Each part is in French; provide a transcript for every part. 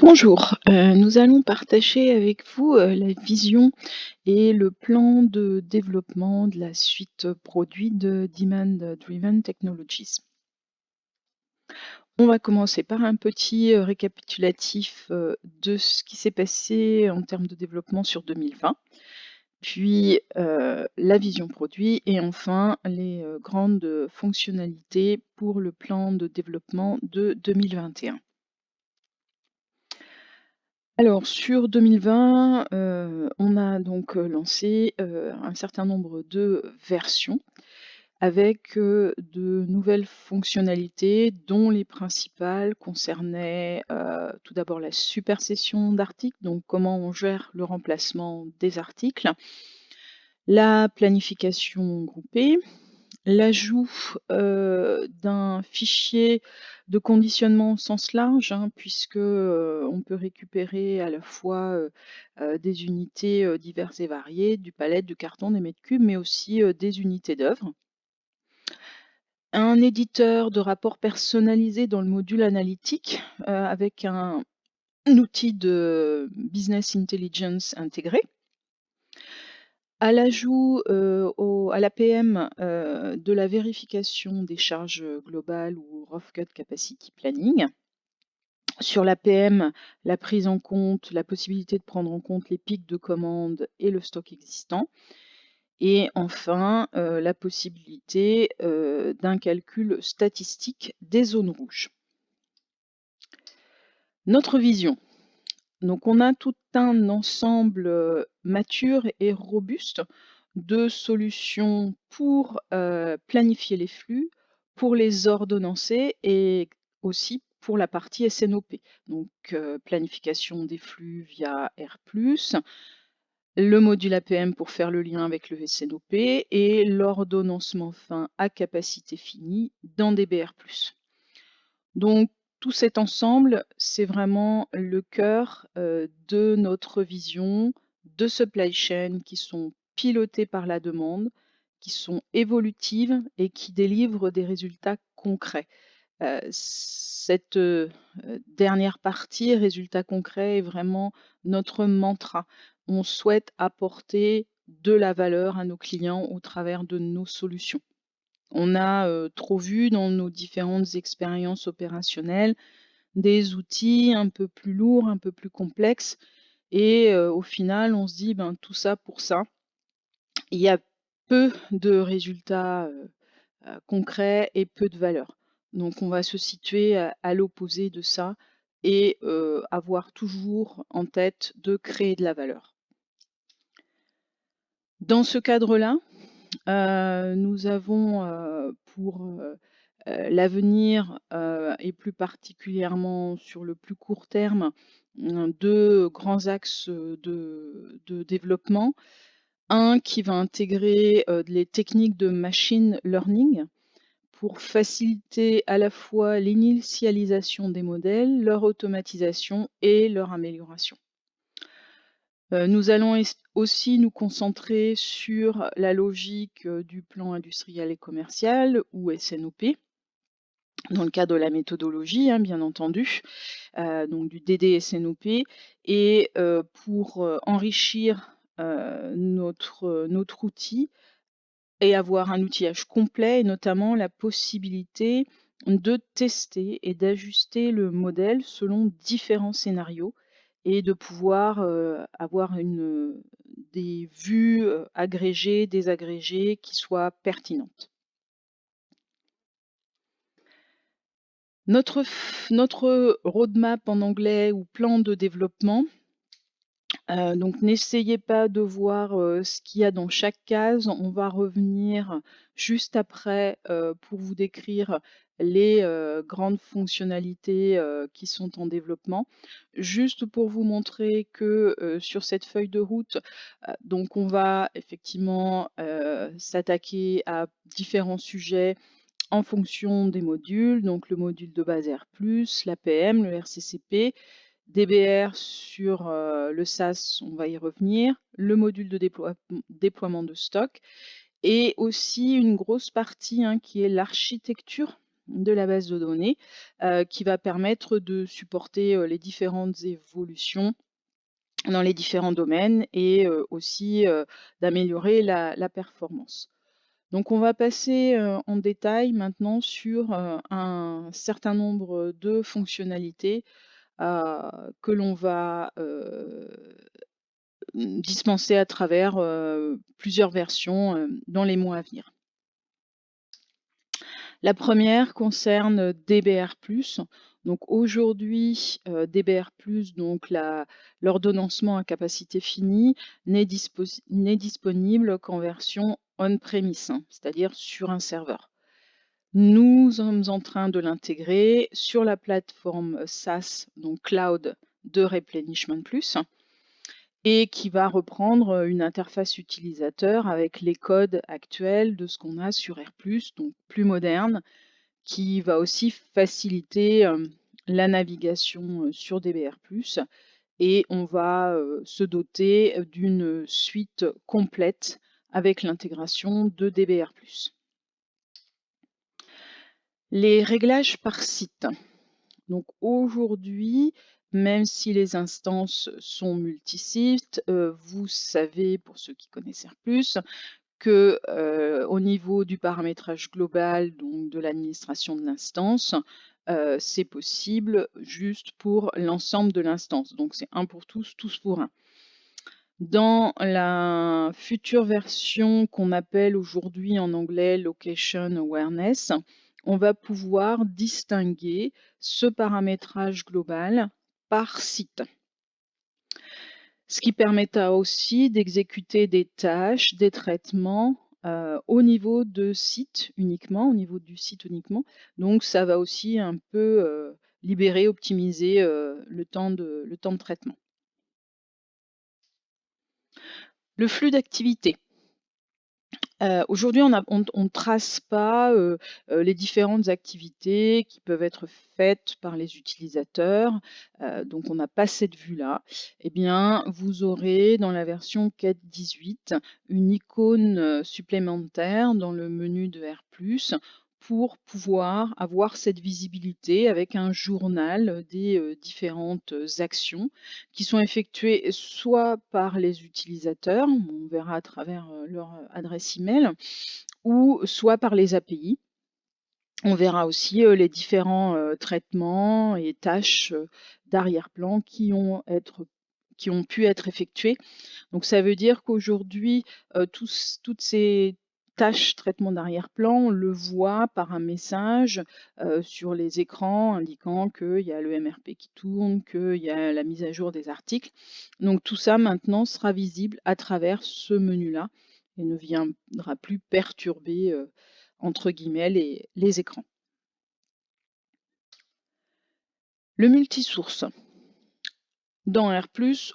Bonjour, nous allons partager avec vous, la vision et le plan de développement de la suite produit de Demand Driven Technologies. On va commencer par un petit, récapitulatif, de ce qui s'est passé en termes de développement sur 2020, puis, la vision produit et enfin les, grandes fonctionnalités pour le plan de développement de 2021. Alors sur 2020, on a donc, lancé, un certain nombre de versions avec, de nouvelles fonctionnalités dont les principales concernaient, tout d'abord la supersession d'articles, donc comment on gère le remplacement des articles, la planification groupée, l'ajout, d'un fichier de conditionnement au sens large, hein, puisque, on peut récupérer à la fois, des unités, diverses et variées, du pallet, du carton, des mètres cubes, mais aussi, des unités d'œuvre. Un éditeur de rapport personnalisé dans le module analytique, avec un outil de business intelligence intégré. À l'ajout, à l'APM, de la vérification des charges, globales ou Rough Cut Capacity Planning. Sur l'APM, la prise en compte, la possibilité de prendre en compte les pics de commandes et le stock existant. Et enfin, la possibilité, d'un calcul statistique des zones rouges. Notre vision. Donc on a tout un ensemble, mature et robuste de solutions pour, planifier les flux, pour les ordonnancer et aussi pour la partie SNOP. Donc, planification des flux via R+, le module APM pour faire le lien avec le SNOP et l'ordonnancement fin à capacité finie dans DBR+. Donc tout cet ensemble, c'est vraiment le cœur, de notre vision de supply chain qui sont pilotées par la demande, qui sont évolutives et qui délivrent des résultats concrets. Cette, dernière partie, résultats concrets, est vraiment notre mantra. On souhaite apporter de la valeur à nos clients au travers de nos solutions. On a, trop vu dans nos différentes expériences opérationnelles des outils un peu plus lourds, un peu plus complexes et au final on se dit: «Ben, tout ça pour ça». Il y a peu de résultats, concrets et peu de valeur. Donc on va se situer à l'opposé de ça et avoir toujours en tête de créer de la valeur. Dans ce cadre-là, nous avons, pour, l'avenir, et plus particulièrement sur le plus court terme, 2 grands axes, de développement. Un qui va intégrer, les techniques de machine learning pour faciliter à la fois l'initialisation des modèles, leur automatisation et leur amélioration. Nous allons aussi nous concentrer sur la logique, du plan industriel et commercial ou SNOP, dans le cadre de la méthodologie, hein, bien entendu, donc du DD-SNOP et pour, enrichir, notre outil et avoir un outillage complet et notamment la possibilité de tester et d'ajuster le modèle selon différents scénarios et de pouvoir, avoir des vues, agrégées, désagrégées qui soient pertinentes. Notre roadmap en anglais ou plan de développement, donc n'essayez pas de voir, ce qu'il y a dans chaque case. On va revenir juste après, pour vous décrire les, grandes fonctionnalités, qui sont en développement. Juste pour vous montrer que, sur cette feuille de route, donc on va effectivement, s'attaquer à différents sujets en fonction des modules, donc le module de base R+, l'APM, le RCCP, DBR sur, le SAS, on va y revenir, le module de déploiement de stock et aussi une grosse partie, hein, qui est l'architecture de la base de données qui va permettre de supporter les différentes évolutions dans les différents domaines et aussi d'améliorer la performance. Donc on va passer en détail maintenant sur un certain nombre de fonctionnalités que l'on va dispenser à travers plusieurs versions dans les mois à venir. La première concerne DBR+. Donc aujourd'hui, DBR+, donc l'ordonnancement à capacité finie, n'est disponible qu'en version on-premise, c'est-à-dire sur un serveur. Nous sommes en train de l'intégrer sur la plateforme SaaS, donc Cloud de Replenishment Plus, et qui va reprendre une interface utilisateur avec les codes actuels de ce qu'on a sur R+, donc plus moderne, qui va aussi faciliter la navigation sur DBR+, et on va se doter d'une suite complète avec l'intégration de DBR+. Les réglages par site. Donc aujourd'hui, même si les instances sont multisites, vous savez, pour ceux qui connaissent R+, que au niveau du paramétrage global, donc de l'administration de l'instance, c'est possible juste pour l'ensemble de l'instance. Donc c'est un pour tous, tous pour un. Dans la future version qu'on appelle aujourd'hui en anglais Location Awareness, on va pouvoir distinguer ce paramétrage global par site. Ce qui permettra aussi d'exécuter des tâches, des traitements au niveau de site uniquement, au niveau du site uniquement. Donc ça va aussi un peu libérer, optimiser le temps de traitement. Le flux d'activité. Aujourd'hui, on ne trace pas les différentes activités qui peuvent être faites par les utilisateurs, donc on n'a pas cette vue-là. Eh bien, vous aurez dans la version 4.18 une icône supplémentaire dans le menu de R+, pour pouvoir avoir cette visibilité avec un journal des différentes actions qui sont effectuées soit par les utilisateurs, on verra à travers leur adresse email, ou soit par les API. On verra aussi les différents traitements et tâches d'arrière-plan qui ont pu être effectués. Donc ça veut dire qu'aujourd'hui, toutes ces tâches traitement d'arrière-plan, on le voit par un message sur les écrans indiquant qu'il y a le MRP qui tourne, qu'il y a la mise à jour des articles. Donc tout ça maintenant sera visible à travers ce menu-là et ne viendra plus perturber entre guillemets les écrans. Le multisource. Dans R+,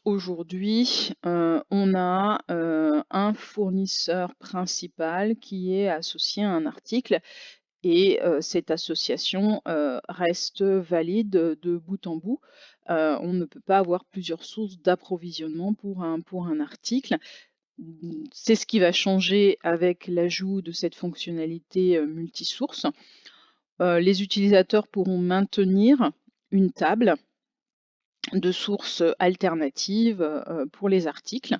aujourd'hui, on a un fournisseur principal qui est associé à un article et cette association reste valide de bout en bout. On ne peut pas avoir plusieurs sources d'approvisionnement pour un article. C'est ce qui va changer avec l'ajout de cette fonctionnalité multisource. Les utilisateurs pourront maintenir une table de sources alternatives pour les articles,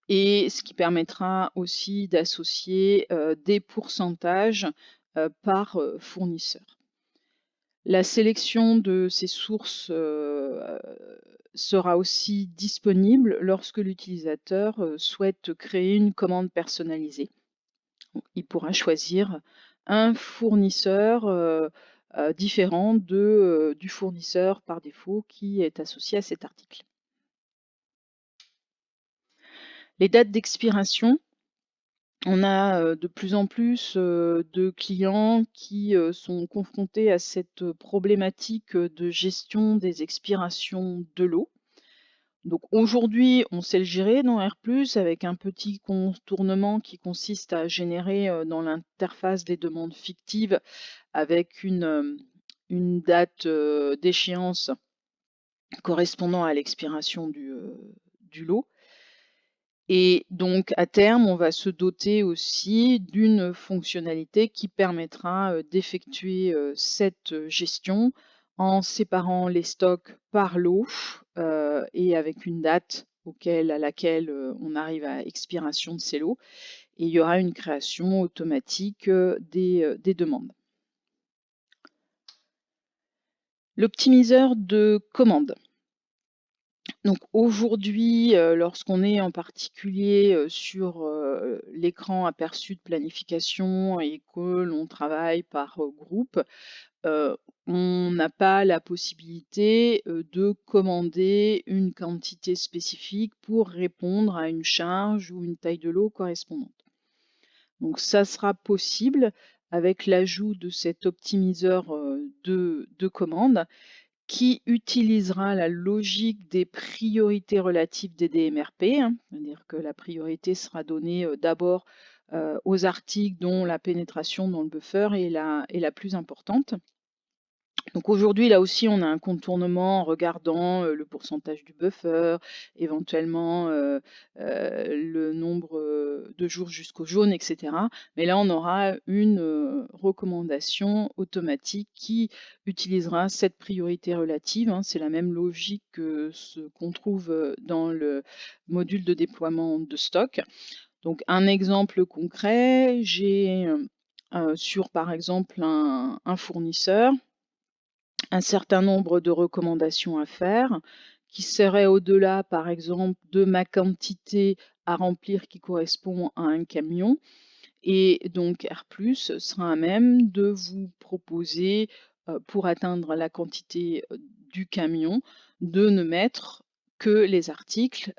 et ce qui permettra aussi d'associer des pourcentages par fournisseur. La sélection de ces sources sera aussi disponible lorsque l'utilisateur souhaite créer une commande personnalisée. Il pourra choisir un fournisseur différent du fournisseur par défaut qui est associé à cet article. Les dates d'expiration. On a de plus en plus de clients qui sont confrontés à cette problématique de gestion des expirations de l'eau. Donc aujourd'hui, on sait le gérer dans R+, avec un petit contournement qui consiste à générer dans l'interface des demandes fictives avec une date d'échéance correspondant à l'expiration du lot. Et donc, à terme, on va se doter aussi d'une fonctionnalité qui permettra d'effectuer cette gestion en séparant les stocks par lot et avec une date à laquelle on arrive à expiration de ces lots. Et il y aura une création automatique des demandes. L'optimiseur de commandes. Donc aujourd'hui, lorsqu'on est en particulier sur l'écran aperçu de planification et que l'on travaille par groupe, on n'a pas la possibilité de commander une quantité spécifique pour répondre à une charge ou une taille de lot correspondante. Donc ça sera possible avec l'ajout de cet optimiseur de commandes qui utilisera la logique des priorités relatives des DMRP, hein, c'est-à-dire que la priorité sera donnée d'abord aux articles dont la pénétration dans le buffer est la plus importante. Donc aujourd'hui, là aussi, on a un contournement en regardant le pourcentage du buffer, éventuellement le nombre de jours jusqu'au jaune, etc. Mais là, on aura une recommandation automatique qui utilisera cette priorité relative, hein. C'est la même logique que ce qu'on trouve dans le module de déploiement de stock. Donc un exemple concret, j'ai sur par exemple un fournisseur un certain nombre de recommandations à faire qui seraient au-delà, par exemple, de ma quantité à remplir qui correspond à un camion. Et donc R+ sera à même de vous proposer, pour atteindre la quantité du camion, de ne mettre que les articles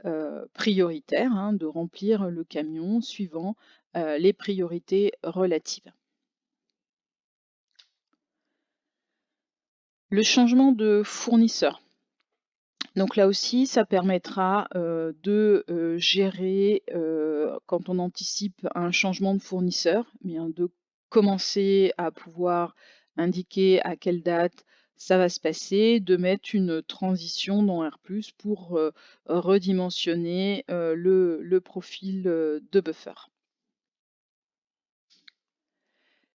prioritaires, hein, de remplir le camion suivant les priorités relatives. Le changement de fournisseur. Donc là aussi, ça permettra de gérer, quand on anticipe un changement de fournisseur, bien de commencer à pouvoir indiquer à quelle date ça va se passer, de mettre une transition dans R+ pour redimensionner le profil de buffer.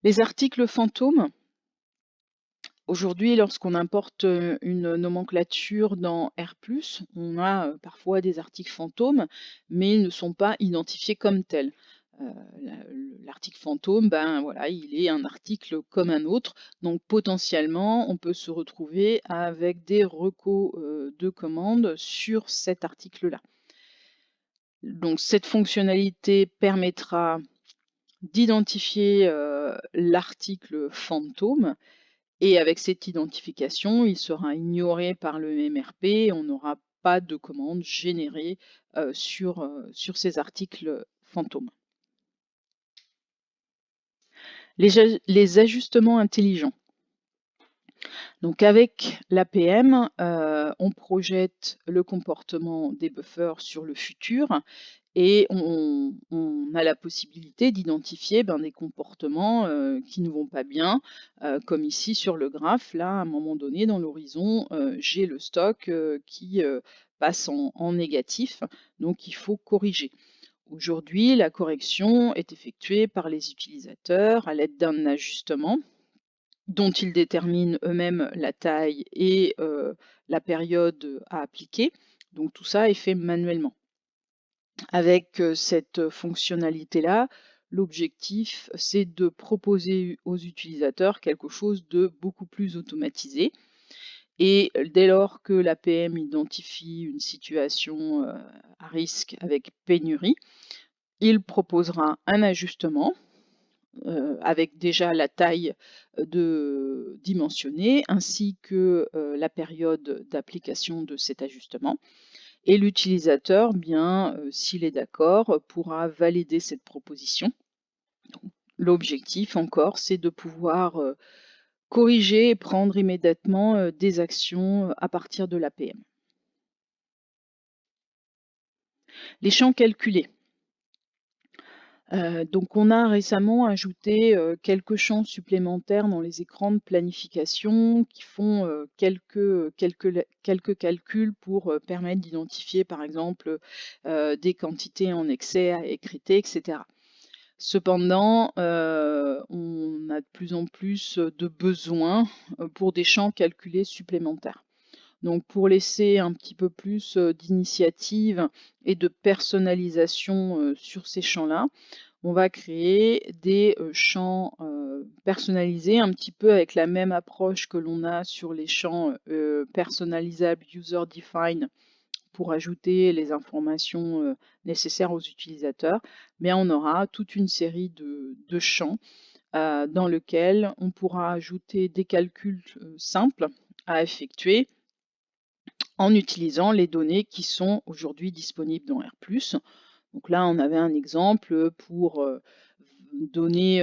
Les articles fantômes. Aujourd'hui, lorsqu'on importe une nomenclature dans R+, on a parfois des articles fantômes, mais ils ne sont pas identifiés comme tels. L'article fantôme, ben voilà, il est un article comme un autre, donc potentiellement on peut se retrouver avec des recos de commandes sur cet article-là. Donc cette fonctionnalité permettra d'identifier l'article fantôme. Et avec cette identification, il sera ignoré par le MRP, on n'aura pas de commande générée sur ces articles fantômes. Les ajustements intelligents. Donc avec l'APM, on projette le comportement des buffers sur le futur et on a la possibilité d'identifier des comportements qui ne vont pas bien, comme ici sur le graphe. Là, à un moment donné, dans l'horizon, j'ai le stock qui passe en négatif, donc il faut corriger. Aujourd'hui, la correction est effectuée par les utilisateurs à l'aide d'un ajustement dont ils déterminent eux-mêmes la taille et la période à appliquer. Donc tout ça est fait manuellement. Avec cette fonctionnalité-là, l'objectif, c'est de proposer aux utilisateurs quelque chose de beaucoup plus automatisé. Et dès lors que l'APM identifie une situation à risque avec pénurie, il proposera un ajustement avec déjà la taille dimensionnée ainsi que la période d'application de cet ajustement. Et l'utilisateur, bien, s'il est d'accord, pourra valider cette proposition. L'objectif encore, c'est de pouvoir corriger et prendre immédiatement des actions à partir de l'APM. Les champs calculés. Donc on a récemment ajouté, quelques champs supplémentaires dans les écrans de planification qui font, quelques calculs pour, permettre d'identifier par exemple, des quantités en excès à écrêter et cetera. Cependant, on a de plus en plus, de besoins, pour des champs calculés supplémentaires. Donc pour laisser un petit peu plus, d'initiative et de personnalisation, sur ces champs-là, on va créer des, champs, personnalisés un petit peu avec la même approche que l'on a sur les champs, personnalisables user defined pour ajouter les informations, nécessaires aux utilisateurs. Mais on aura toute une série de champs, dans lesquels on pourra ajouter des calculs, simples à effectuer en utilisant les données qui sont aujourd'hui disponibles dans R+. Donc là, on avait un exemple pour, donner,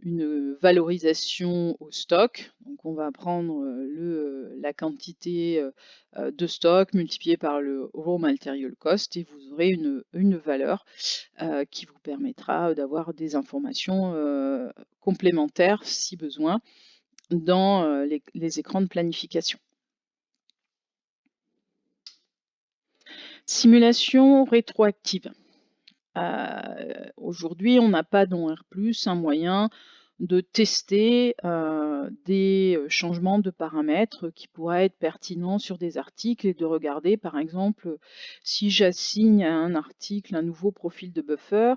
une valorisation au stock. Donc on va prendre, la quantité, de stock multipliée par le raw material cost et vous aurez une valeur, qui vous permettra d'avoir des informations, complémentaires si besoin dans, les écrans de planification. Simulation rétroactive. Aujourd'hui, on n'a pas dans R+ un moyen de tester, des, changements de paramètres qui pourraient être pertinents sur des articles et de regarder par exemple, si j'assigne à un article un nouveau profil de buffer,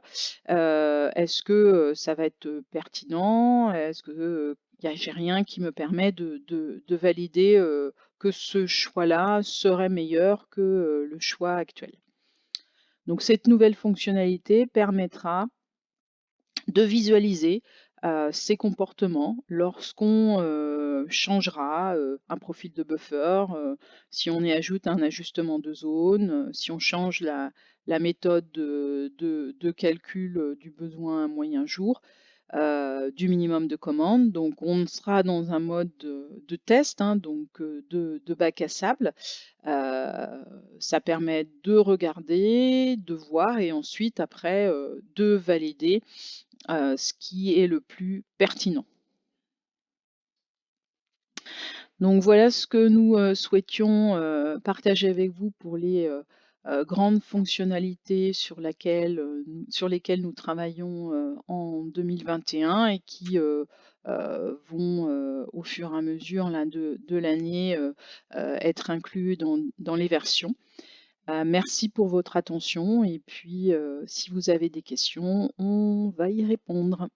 est-ce que, ça va être, pertinent? Est-ce que, j'ai rien qui me permet de valider, que ce choix-là serait meilleur que, le choix actuel? Donc cette nouvelle fonctionnalité permettra de visualiser, ces comportements lorsqu'on, changera, un profil de buffer, si on y ajoute un ajustement de zone, si on change la méthode de calcul, du besoin moyen jour, du minimum de commandes. Donc on sera dans un mode de test, hein, donc de bac à sable. Ça permet de regarder, de voir et ensuite après, de valider, ce qui est le plus pertinent. Donc voilà ce que nous, souhaitions, partager avec vous pour les, grandes fonctionnalités sur lesquelles nous travaillons, en 2021 et qui, vont, au fur et à mesure là de l'année, être inclus dans les versions. Merci pour votre attention et puis, si vous avez des questions, on va y répondre.